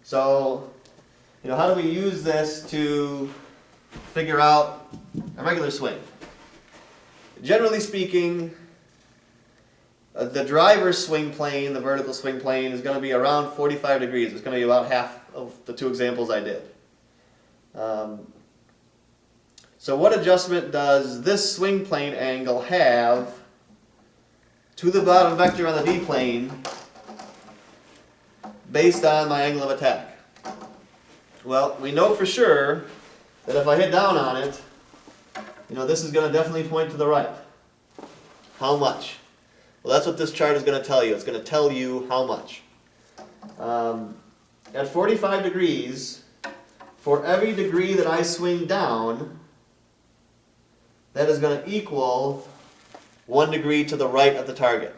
So, how do we use this to figure out a regular swing? Generally speaking, the driver's swing plane, the vertical swing plane, is going to be around 45 degrees. It's going to be about half of the two examples I did. So what adjustment does this swing plane angle have to the bottom vector on the D-plane based on my angle of attack? Well, we know for sure that if I hit down on it, this is going to definitely point to the right. How much? Well, that's what this chart is going to tell you. It's going to tell you how much. At 45 degrees, for every degree that I swing down, that is going to equal 1 degree to the right of the target.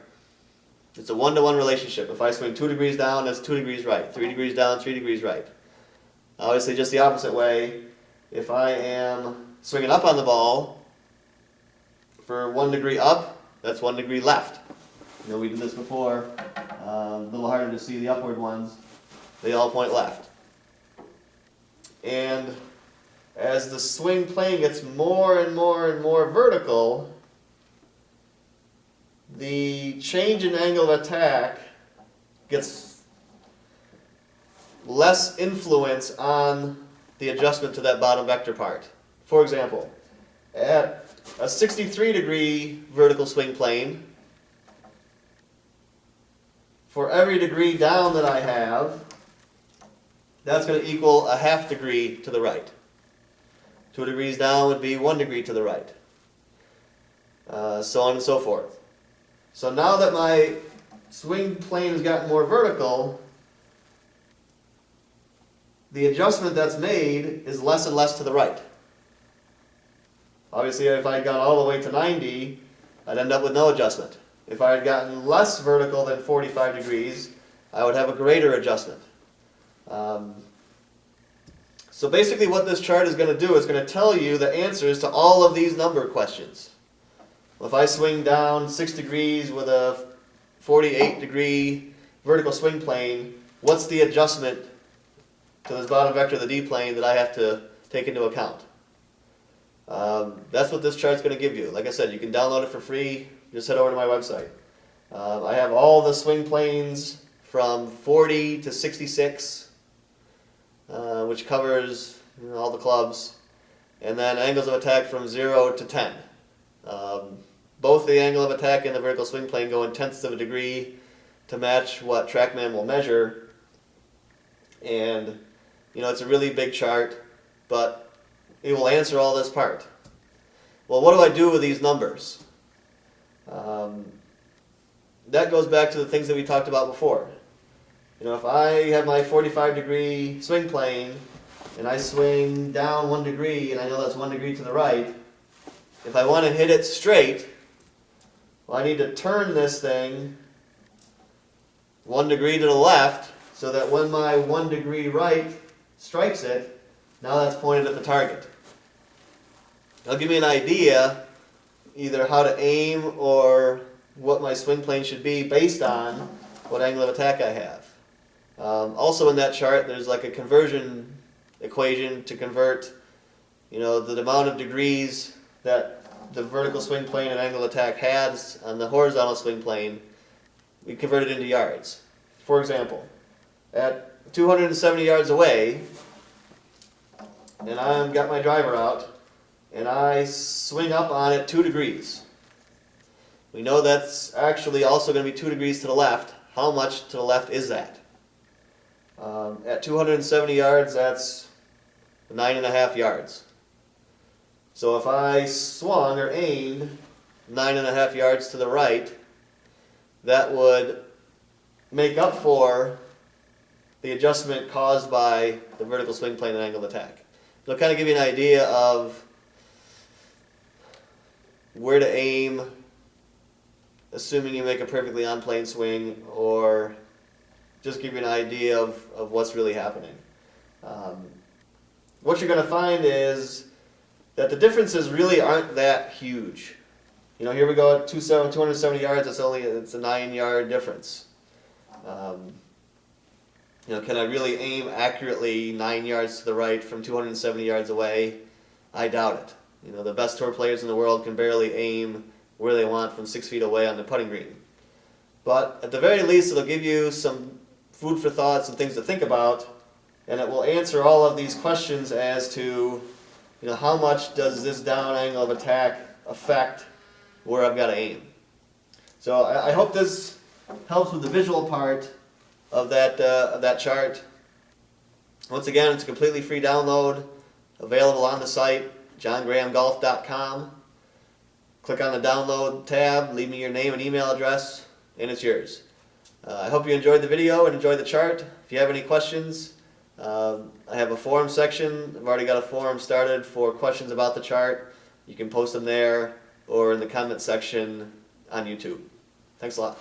It's a 1-to-1 relationship. If I swing 2 degrees down, that's 2 degrees right. 3 degrees down, 3 degrees right. Obviously, just the opposite way. If I am swinging up on the ball, for 1 degree up, that's 1 degree left. We did this before. A little harder to see the upward ones. They all point left. And as the swing plane gets more and more and more vertical, the change in angle of attack gets less influence on the adjustment to that bottom vector part. For example, at a 63-degree vertical swing plane, for every degree down that I have, that's going to equal a ½ degree to the right. 2 degrees down would be 1 degree to the right. So on and so forth. So now that my swing plane has gotten more vertical, the adjustment that's made is less and less to the right. Obviously, if I had gone all the way to 90, I'd end up with no adjustment. If I had gotten less vertical than 45 degrees, I would have a greater adjustment. So basically what this chart is going to do is going to tell you the answers to all of these number questions. If I swing down 6 degrees with a 48-degree vertical swing plane, what's the adjustment to this bottom vector of the D-plane that I have to take into account? That's what this chart's going to give you. Like I said, you can download it for free. Just head over to my website. I have all the swing planes from 40 to 66, which covers all the clubs, and then angles of attack from 0 to 10. Both the angle of attack and the vertical swing plane go in tenths of a degree to match what TrackMan will measure. And it's a really big chart, but it will answer all this part. Well, what do I do with these numbers? That goes back to the things that we talked about before. If I have my 45-degree swing plane and I swing down 1 degree and I know that's 1 degree to the right, if I want to hit it straight, well, I need to turn this thing 1 degree to the left so that when my 1 degree right strikes it, now that's pointed at the target. It'll give me an idea either how to aim or what my swing plane should be based on what angle of attack I have. Also in that chart, there's like a conversion equation to convert, the amount of degrees that the vertical swing plane and angle of attack has on the horizontal swing plane. We convert it into yards. For example, at 270 yards away, and I've got my driver out, and I swing up on it 2 degrees. We know that's actually also going to be 2 degrees to the left. How much to the left is that? At 270 yards, that's 9.5 yards. So if I swung or aimed 9.5 yards to the right, that would make up for the adjustment caused by the vertical swing plane and angle of attack. It'll kind of give you an idea of where to aim, assuming you make a perfectly on-plane swing, or just give you an idea of what's really happening. What you're going to find is that the differences really aren't that huge. Here we go at 270 yards, it's a 9-yard difference. Can I really aim accurately 9 yards to the right from 270 yards away? I doubt it. The best tour players in the world can barely aim where they want from 6 feet away on the putting green. But at the very least, it'll give you some food for thought, some things to think about, and it will answer all of these questions as to, how much does this down angle of attack affect where I've got to aim. So I hope this helps with the visual part of that chart. Once again, it's a completely free download, available on the site, johngrahamgolf.com. Click on the download tab, leave me your name and email address, and it's yours. I hope you enjoyed the video and enjoyed the chart. If you have any questions, I have a forum section. I've already got a forum started for questions about the chart. You can post them there or in the comment section on YouTube. Thanks a lot.